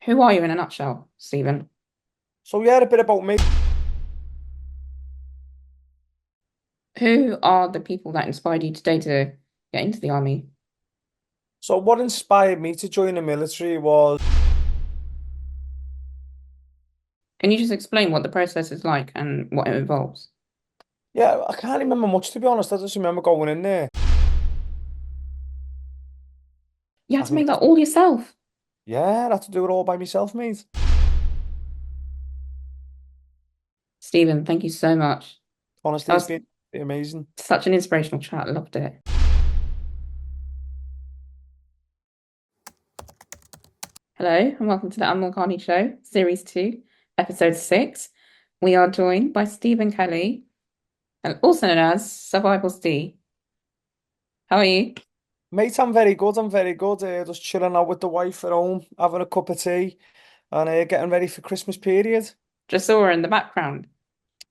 Who are you in a nutshell, Stephen? So yeah, a bit about me. Who are the people that inspired you today to get into the army? So what inspired me to join the military was, Can you just explain what the process is like and what it involves? yeah, I can't remember much to be honest. I just remember going in there. You I had to think make that just, all yourself. yeah, I had to do it all by myself, mate. Stephen, thank you so much. Honestly, That it's was been amazing. such an inspirational chat. I loved it. Hello, and welcome to the Anmol Lakhani Show, Series 2, Episode 6. We are joined by Stephen Kelly, and also known as Survival Steve. How are you? Mate, I'm very good. I'm very good. Just chilling out with the wife at home, having a cup of tea, and getting ready for Christmas period. Just saw her in the background.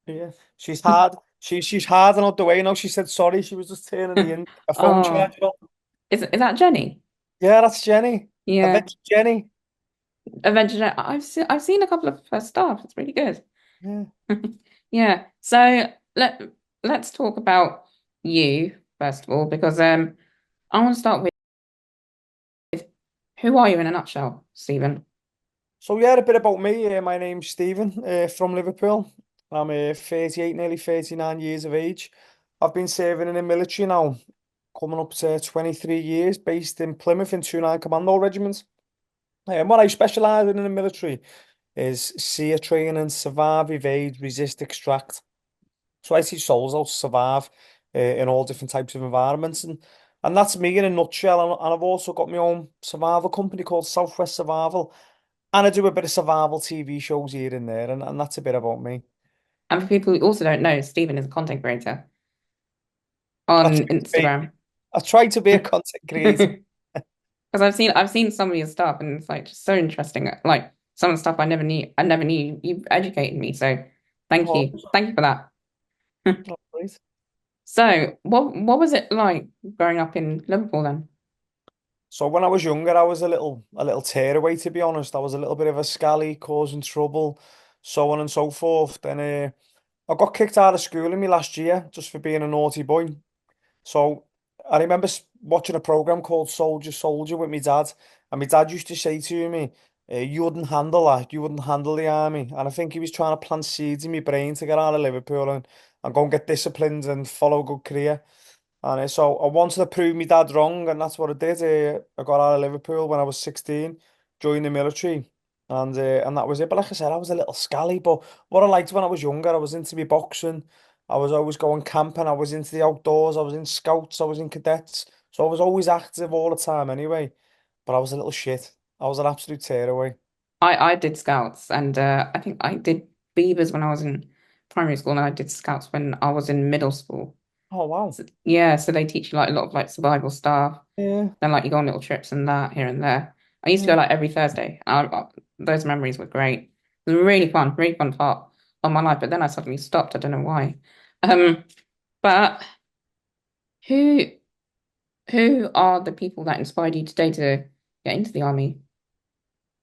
Yeah, she's hard. She's hard and out the way now. She said sorry. She was just turning a phone Oh, charger on. is that Jenny? Yeah, that's Jenny. Yeah. Avenged Jenny. Avenger. I've seen a couple of her stuff. It's really good. Yeah. Yeah. So let's talk about you first of all, because I want to start with who are you in a nutshell, Stephen? So yeah, a bit about me. My name's Stephen, from Liverpool. I'm 38, nearly 39 years of age. I've been serving in the military now, coming up to 23 years, based in Plymouth in 29 Commando Regiment. And what I specialise in the military is SEER training, survive, evade, resist, extract. So I teach souls how to survive in all different types of environments, and that's me in a nutshell. And I've also got my own survival company called Southwest Survival, and I do a bit of survival TV shows here and there, and that's a bit about me. And for people who also don't know, Stephen is a content creator I on try to be, Instagram. I try to be a content creator. Because I've seen some of your stuff and it's like just so interesting. Like some of the stuff I never knew. I never knew. You've educated me, so thank Oh, you. Thank you for that. no worries. So what was it like growing up in Liverpool then? So when I was younger, I was a little tearaway, to be honest. I was a little bit of a scally, causing trouble, so on and so forth. Then I got kicked out of school in my last year just for being a naughty boy. So I remember watching a program called Soldier Soldier with my dad, and my dad used to say to me, "You wouldn't handle that. You wouldn't handle the army." And I think he was trying to plant seeds in my brain to get out of Liverpool and go and get disciplined and follow a good career. And so I wanted to prove my dad wrong, and that's what I did. I got out of Liverpool when I was 16, joined the military, and that was it. But like I said, I was a little scally. But what I liked when I was younger, I was into me boxing. I was always going camping. I was into the outdoors. I was in scouts. I was in cadets. So I was always active all the time anyway. But I was a little shit. I was an absolute tearaway. I did scouts and I think I did beavers when I was in primary school and I did scouts when I was in middle school. Oh wow. So, yeah, so they teach you like a lot of like survival stuff. Yeah, Then like you go on little trips and that here and there. I used to yeah. go like every Thursday. Those memories were great. It was a really fun part of my life. But then I suddenly stopped. I don't know why. Um, but who who are the people that inspired you today to get into the army?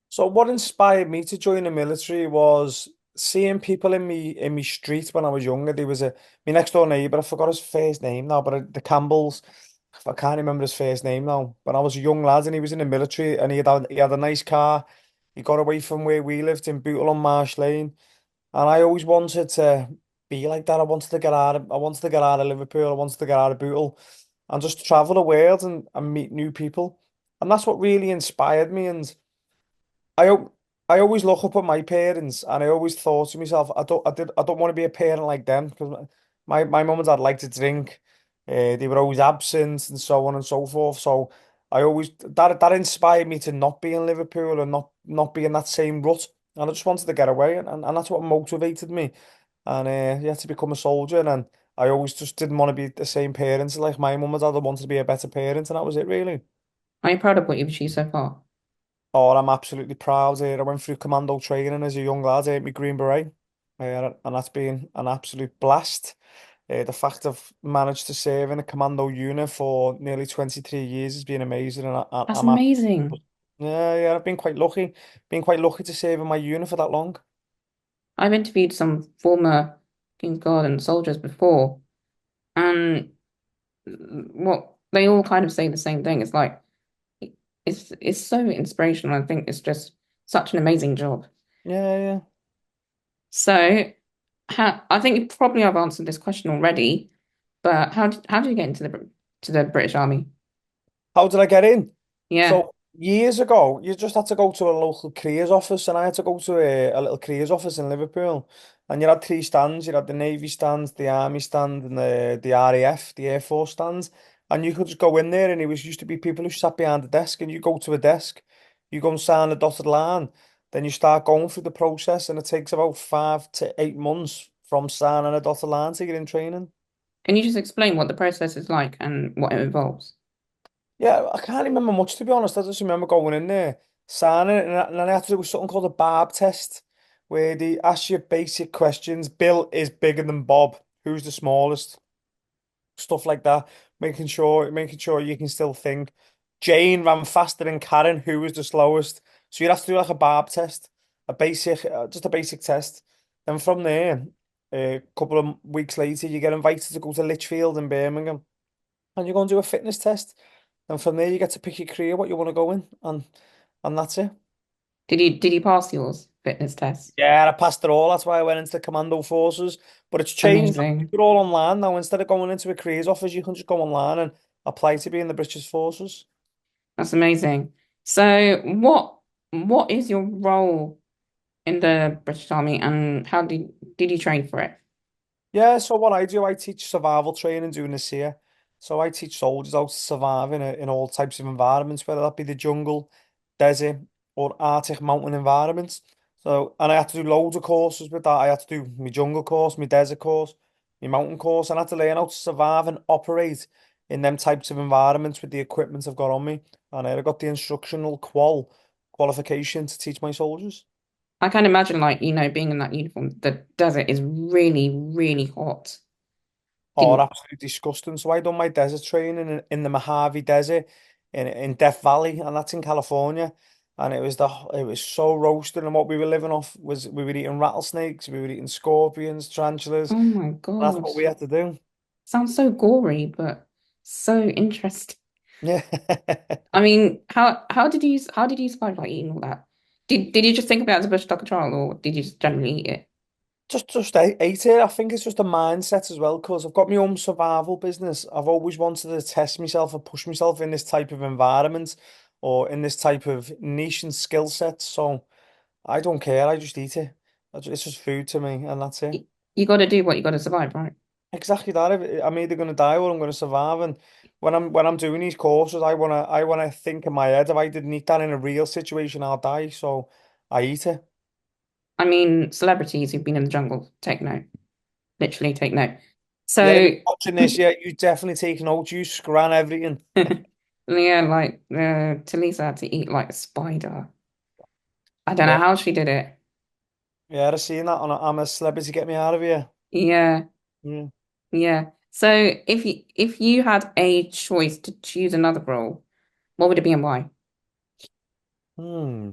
So what inspired me to join the military was seeing people in me street when I was younger. There was a my next door neighbour, I forgot his first name now, but the Campbells, I can't remember his first name now. But I was a young lad and he was in the military and he had a nice car. He got away from where we lived in Bootle on Marsh Lane. And I always wanted to be like that. I wanted to get out of Liverpool, I wanted to get out of Bootle and just travel the world and meet new people. And that's what really inspired me. And I al- I always look up at my parents, and I always thought to myself, I don't want to be a parent like them because my mum and dad like to drink. They were always absent and so on and so forth. So I always that inspired me to not be in Liverpool and not be in that same rut. And I just wanted to get away, and that's what motivated me. And yeah, to become a soldier. And I always just didn't want to be the same parents like my mum and dad. I wanted to be a better parent, and that was it really. Are you proud of what you've achieved so far? Oh, I'm absolutely proud. I went through commando training as a young lad, my Green Beret, and that's been an absolute blast. The fact I've managed to serve in a commando unit for nearly 23 years has been amazing, and That's I'm amazing. Yeah, I've been quite lucky. Been quite lucky to serve in my unit for that long. I've interviewed some former King's Garden soldiers before, and what they all kind of say the same thing. It's like it's so inspirational. I think it's just such an amazing job. Yeah. So, I think you probably have answered this question already, but how did you get into the British Army? How did I get in? Yeah. So years ago, you just had to go to a local careers office, and I had to go to a little careers office in Liverpool. And you had three stands. You had the Navy stand, the Army stand, and the RAF, the Air Force stands. And you could just go in there, and it was used to be people who sat behind the desk, and you go to a desk, you go and sign a dotted line, then you start going through the process, and it takes about 5 to 8 months from signing a dotted line to get in training. Can you just explain what the process is like and what it involves? Yeah, I can't remember much to be honest. I just remember going in there, signing it, and then I had to do something called a Barb test, where they ask you basic questions. Bill is bigger than Bob. Who's the smallest? Stuff like that. Making sure you can still think. Jane ran faster than Karen. Who was the slowest? So you'd have to do like a Barb test, just a basic test. Then from there, a couple of weeks later, you get invited to go to Lichfield in Birmingham, and you're going to do a fitness test. And from there, you get to pick your career, what you want to go in, and that's it. Did you pass yours fitness test? Yeah, I passed it all. That's why I went into the commando forces. But it's changed. Amazing. It's all online now. Instead of going into a careers office, you can just go online and apply to be in the British forces. That's amazing. So what is your role in the British Army and how did you train for it? Yeah, so what I do, I teach survival training doing this here. So I teach soldiers how to survive in all types of environments, whether that be the jungle, desert, or Arctic mountain environments. So, and I had to do loads of courses with that. I had to do my jungle course, my desert course, my mountain course, and I had to learn how to survive and operate in them types of environments with the equipment I've got on me. And I got the instructional qualification to teach my soldiers. I can imagine like, being in that uniform, the desert is really, really hot. Oh, Did absolutely disgusting. So I done my desert training in the Mojave Desert in Death Valley, and that's in California. And it was so roasting, and what we were living off was we were eating rattlesnakes, we were eating scorpions, tarantulas. Oh my That's God. what we had to do. Sounds so gory, but so interesting. Yeah. I mean, how did you survive like eating all that? Did you just think about it as a bush tucker trial or did you just generally eat it? Just ate it. I think it's just a mindset as well, because I've got my own survival business. I've always wanted to test myself and push myself in this type of environment or in this type of niche and skill set. So I don't care. I just eat it. It's just food to me, and that's it. You got to do what you got to survive, right? Exactly that. I'm either going to die or I'm going to survive. And when I'm doing these courses, I wanna think in my head, if I didn't eat that in a real situation, I'll die. So I eat it. I mean, celebrities who've been in the jungle, take note. Literally take note. Yeah, if So, you're watching this, yeah, you definitely take notes. You scran everything. yeah, like Talisa had to eat like a spider. I don't know Yeah, how she did it. yeah, I've seen that on I'm a Celebrity, Get Me Out of Here. Yeah, Yeah. yeah. So if you had a choice to choose another role, what would it be and why? Hmm.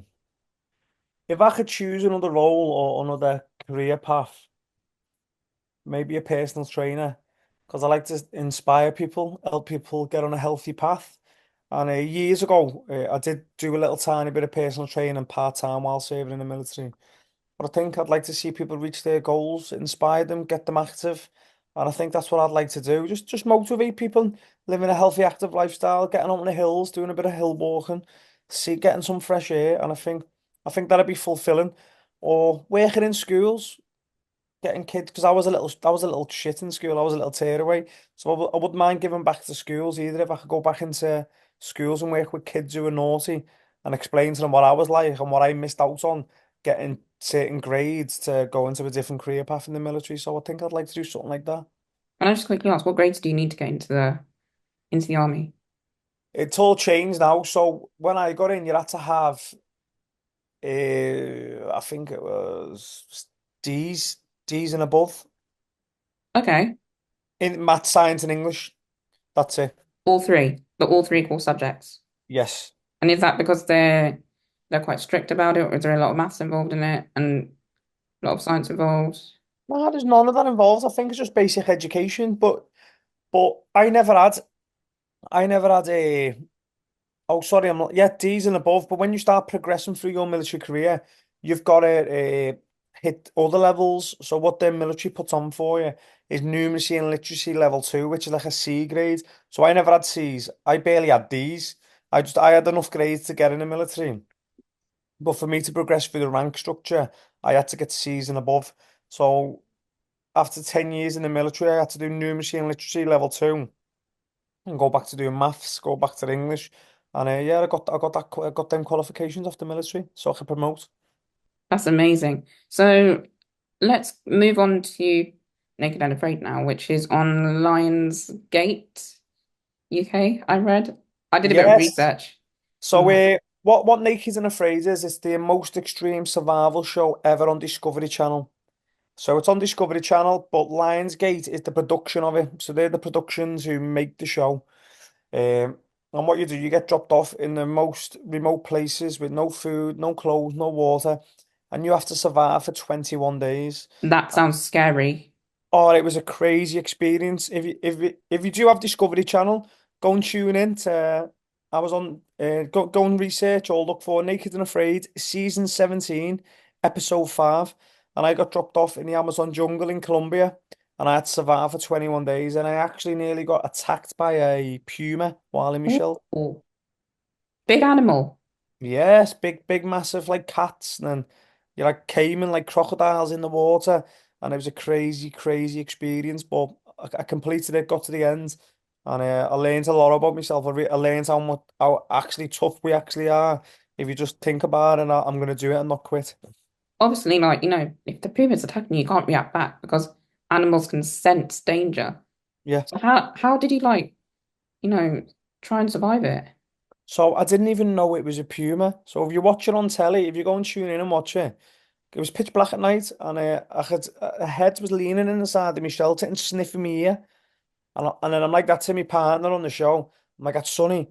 If I could choose another role or another career path, maybe a personal trainer, because I like to inspire people, help people get on a healthy path. And years ago, I did do a little tiny bit of personal training part-time while serving in the military. But I think I'd like to see people reach their goals, inspire them, get them active. And I think that's what I'd like to do. Just motivate people, living a healthy, active lifestyle, getting out on the hills, doing a bit of hill walking, getting some fresh air. And I think that'd be fulfilling. Or working in schools, getting kids, because I was a little shit in school. I was a little tearaway. So I wouldn't mind giving back to schools either, if I could go back into schools and work with kids who are naughty and explain to them what I was like and what I missed out on getting certain grades to go into a different career path in the military. So I think I'd like to do something like that. Can I just quickly ask, what grades do you need to get into the army? It's all changed now. So when I got in, you had to have I think it was D's and above Okay, in math, science, and English. That's it. all three core subjects. Yes. And is that because they're quite strict about it, or is there a lot of maths involved in it and a lot of science involved? No, there's none of that involved. I think it's just basic education, but I never had a oh, sorry, I'm not. Yeah, D's and above. But when you start progressing through your military career, you've got to hit other levels. So what the military puts on for you is numeracy and literacy level two, which is like a C grade. So I never had C's. I barely had D's. I had enough grades to get in the military. But for me to progress through the rank structure, I had to get C's and above. So after 10 years in the military, I had to do numeracy and literacy level two and go back to doing maths, go back to English. And yeah, I got them qualifications off the military, so I could promote. That's amazing. So let's move on to Naked and Afraid now, which is on Lionsgate UK, I read. I did a bit of Yes. research. So Oh, what Naked and Afraid is, it's the most extreme survival show ever on Discovery Channel. So it's on Discovery Channel, but Lionsgate is the production of it. So they're the productions who make the show. And what you do, you get dropped off in the most remote places with no food, no clothes, no water, and you have to survive for 21 days. that sounds scary. Oh, it was a crazy experience. If you do have Discovery Channel, go and tune in to I was on go and research or look for Naked and Afraid season 17, episode 5, and I got dropped off in the Amazon jungle in Colombia and I had to survive for 21 days and I actually nearly got attacked by a puma while in my shelter. Oh, big animal. Yes, big, massive like cats, and then you like caiman like crocodiles in the water, and it was a crazy experience. But I completed it, got to the end, and I learned a lot about myself. I learned how actually tough we actually are. If you just think about it, and I'm gonna do it and not quit. Obviously, like, if the puma's attacking you, you can't react back because animals can sense danger. Yeah. So how did you like, you know, try and survive it? So I didn't even know it was a puma. So if you watch it on telly, if you go and tune in and watch it, it was pitch black at night, and I had a head was leaning in the side of my shelter and sniffing me ear. And then I'm like that to my partner on the show. I'm like, that's Sonny.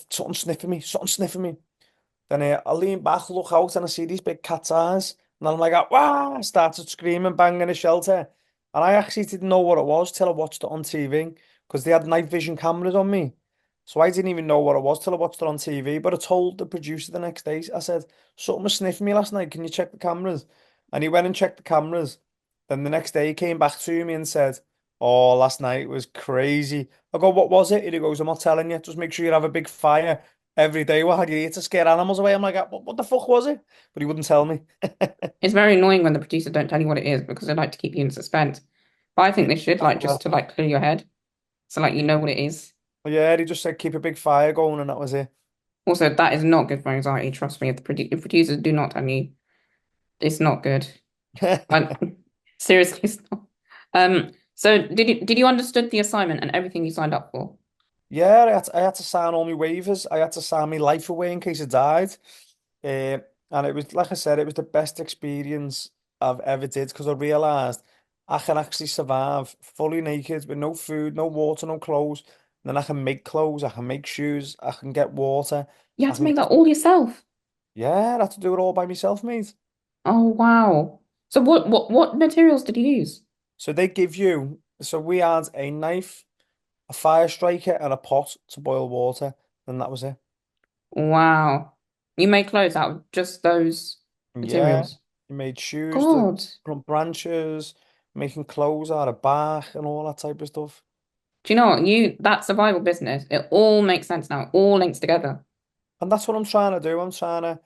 Something sniffing me, something sniffing me. Then I lean back, look out, and I see these big cat's eyes. And then I'm like, wow, I started screaming, banging the shelter. And I actually didn't know what it was till I watched it on TV because they had night vision cameras on me. So I didn't even know what it was till I watched it on TV. But I told the producer the next day, I said, something was sniffing me last night. Can you check the cameras? And he went and checked the cameras. Then the next day he came back to me and said, oh, last night was crazy. I go, what was it? And he goes, I'm not telling you. Just make sure you have a big fire every day. What had you eat to scare animals away? I'm like, what the fuck was it? But he wouldn't tell me. It's very annoying when the producers don't tell you what it is because they like to keep you in suspense. But I think Yeah. they should like just to like clear your head. So like you know what it is. Yeah, he just said keep a big fire going, and that was it. Also, that is not good for anxiety, trust me. If producers do not tell you, it's not good. Like seriously, it's not. So did you understood the assignment and everything you signed up for? Yeah, I had to sign all my waivers. I had to sign my life away in case I died. And it was, like I said, it was the best experience I've ever did because I realized I can actually survive fully naked with no food, no water, no clothes. And then I can make clothes, I can make shoes, I can get water. You I had to can make get, that all yourself. yeah, I had to do it all by myself, mate. Oh wow. So what materials did you use? So they give you, so we had a knife, a fire striker, and a pot to boil water, and that was it. Wow. You made clothes out of just those Yeah, materials. you made shoes God. from branches, making clothes out of bark and all that type of stuff. Do you know what? That survival business, it all makes sense now. It all links together. And that's what I'm trying to do. I'm trying to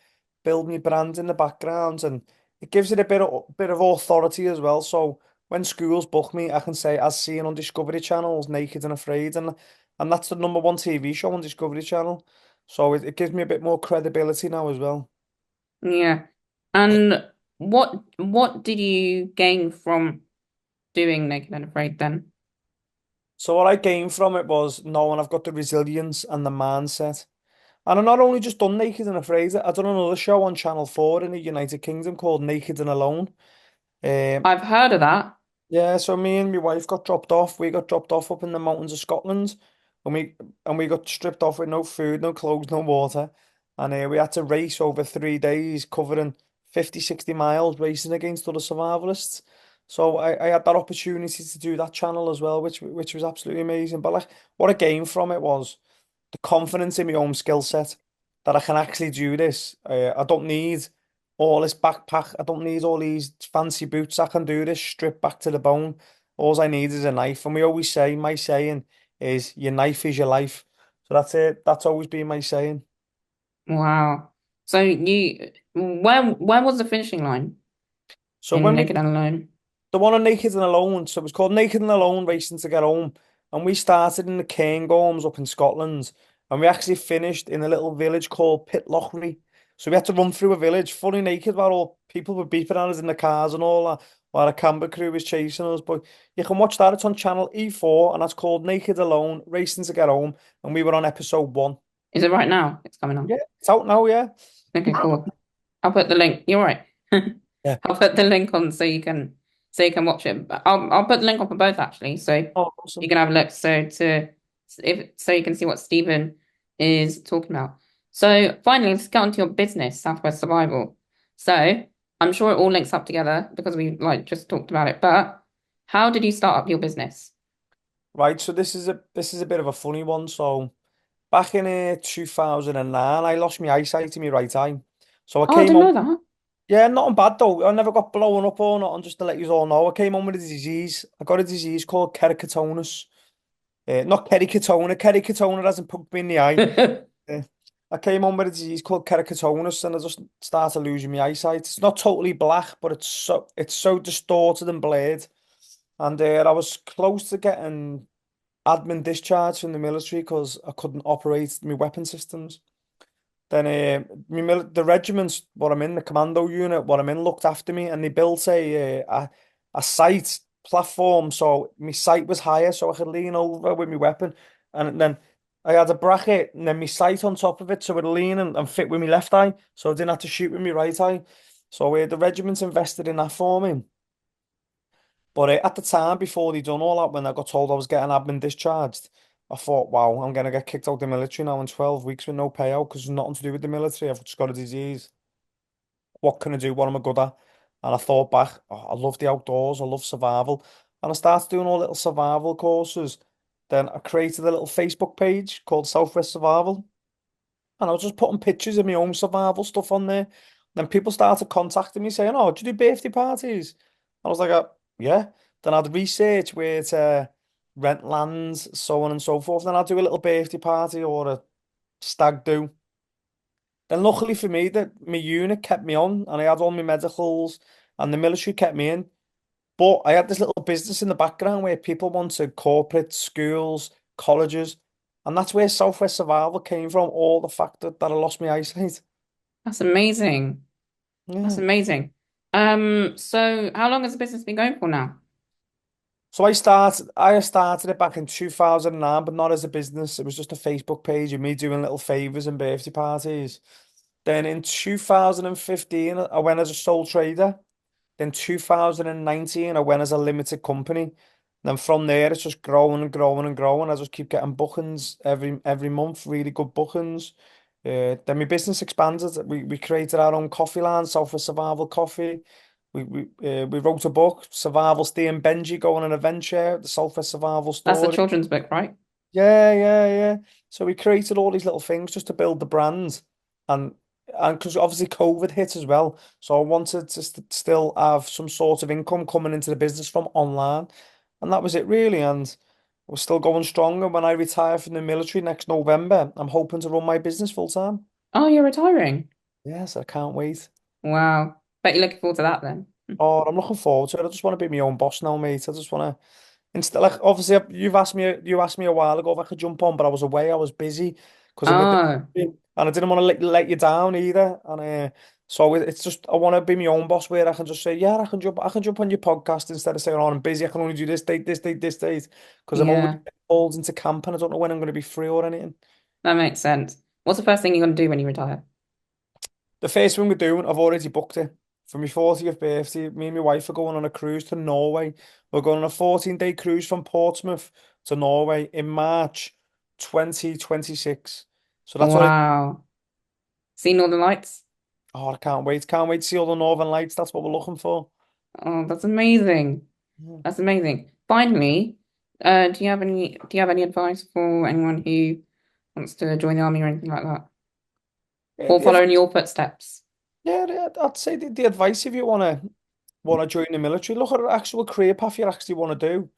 build my brand in the background, and it gives it a bit of authority as well. So when schools book me, I can say, as seen on Discovery Channel's Naked and Afraid, and that's the number one TV show on Discovery Channel. So it gives me a bit more credibility now as well. Yeah. And what did you gain from doing Naked and Afraid then? So what I gained from it was knowing I've got the resilience and the mindset. And I've not only just done Naked and Afraid, I've done another show on Channel 4 in the United Kingdom called Naked and Alone. Um, I've heard of that. yeah, so me and my wife got dropped off. We got dropped off up in the mountains of Scotland and we got stripped off with no food, no clothes, no water, and we had to race over 3 days, covering 50, 60 miles, racing against other survivalists. So I had that opportunity to do that channel as well, which was absolutely amazing. But like, what I gained from it was the confidence in my own skill set that I can actually do this. I don't need all this backpack. I don't need all these fancy boots. I can do this stripped back to the bone. All I need is a knife. And we always say, my saying is, your knife is your life. So that's it. That's always been my saying. Wow. So where was the finishing line So in when we Naked and Alone? the one on Naked and Alone. So it was called Naked and Alone Racing to Get Home. And we started in the Cairngorms up in Scotland. And we actually finished in a little village called Pitlochry. So we had to run through a village fully naked while all people were beeping at us in the cars and all that, while a camper crew was chasing us. But you can watch that. It's on channel E4 and that's called Naked Alone Racing to Get Home. And we were on episode 1. Is it right now? It's coming on. Yeah, it's out now, yeah. Okay, cool. I'll put the link. You're right. Yeah. I'll put the link on so you can watch it. But I'll put the link on for both actually, so Oh, you awesome. can have a look. So you can see what Stephen is talking about. So finally, let's get onto your business, Southwest Survival. So I'm sure it all links up together because we like just talked about it. But how did you start up your business? Right, so this is a bit of a funny one. So back in 2009, I lost my eyesight in my right eye. So I Oh, I came didn't on, know that. yeah, nothing bad though. I never got blown up or nothing, just to let you all know. I came on with a disease. I got a disease called keratoconus. Not keratoconus. Keratoconus hasn't poked me in the eye. Uh, I came on with a disease called keratoconus and I just started losing my eyesight. It's not totally black, but it's so distorted and blurred. And I was close to getting admin discharge from the military because I couldn't operate my weapon systems. Then the regiment, what I'm in, the commando unit, what I'm in, looked after me, and they built a sight platform, so my sight was higher, so I could lean over with my weapon, and then I had a bracket, and then my sight on top of it, so it'd lean and fit with my left eye, so I didn't have to shoot with my right eye. So the regiment invested in that for me. But at the time, before they done all that, when I got told I was getting admin discharged, I thought, wow, I'm gonna get kicked out of the military now in 12 weeks with no payout because it's nothing to do with the military. I've just got a disease. What can I do? What am I good at? And I thought back, oh, I love the outdoors, I love survival. And I started doing all little survival courses. Then I created a little Facebook page called Southwest Survival. And I was just putting pictures of my own survival stuff on there. Then people started contacting me saying, oh, do you do birthday parties? I was like, yeah. Then I'd research where to rent lands, so on and so forth. Then I'd do a little birthday party or a stag do. Then luckily for me, that my unit kept me on and I had all my medicals and the military kept me in. But I had this little business in the background where people wanted corporate schools, colleges, and that's where Southwest Survival came from, all the fact that I lost my eyesight. That's amazing. That's Yeah. amazing. So how long has the business been going for now? So I started it back in 2009, but not as a business. It was just a Facebook page of me doing little favors and birthday parties. Then in 2015, I went as a sole trader. Then 2019, I went as a limited company. Then from there, it's just growing and growing and growing. I just keep getting bookings every month, really good bookings. Then my business expanded. We created our own coffee line, Southwest Survival Coffee. We wrote a book, Survival Stay and Benji, Go on an Adventure, the Southwest Survival That's a Story. children's book, right? Yeah, yeah, yeah. So we created all these little things just to build the brand, and and because obviously COVID hit as well, so I wanted to still have some sort of income coming into the business from online, and that was it really. And we're still going strong. And when I retire from the military next November, I'm hoping to run my business full time. Oh, you're retiring. Yes, I can't wait. Wow. Bet you're looking forward to that then. Oh, I'm looking forward to it. I just want to be my own boss now, mate. I just want to. Instead, like obviously, you asked me a while ago if I could jump on, but I was away. I was busy because I'm with the Oh, and I didn't want to let you down either. And so it's just I want to be my own boss where I can just say, yeah, I can jump on your podcast instead of saying, oh, I'm busy. I can only do this date, this date, this date because I'm always yeah, called into camp and I don't know when I'm going to be free or anything. that makes sense. What's the first thing you're going to do when you retire? The first thing we're doing, I've already booked it for my 40th birthday. Me and my wife are going on a cruise to Norway. We're going on a 14-day cruise from Portsmouth to Norway in March. 2026. So that's what I, Wow. Seen all the lights? oh, I can't wait. Can't wait to see all the Northern Lights. That's what we're looking for. Oh, that's amazing. Yeah. That's amazing. Finally, do you have any advice for anyone who wants to join the army or anything like that? Or If follow in your footsteps? Yeah, I'd say the advice if you wanna join the military, look at an actual career path you actually want to do.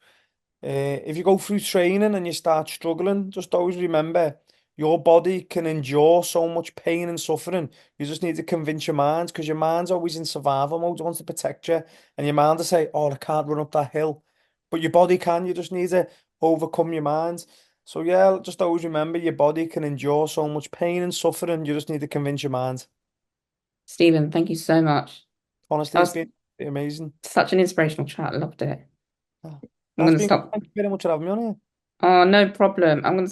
If you go through training and you start struggling, just always remember your body can endure so much pain and suffering. You just need to convince your mind because your mind's always in survival mode. It wants to protect you, and your mind will say, "Oh, I can't run up that hill," but your body can. You just need to overcome your mind. So yeah, just always remember your body can endure so much pain and suffering. You just need to convince your mind. Stephen, thank you so much. That Honestly, it's was been amazing. such an inspirational chat. I loved it. Ah, I'm That's gonna been good. stop. Thank you very much for having me on here. Oh, no problem. I'm gonna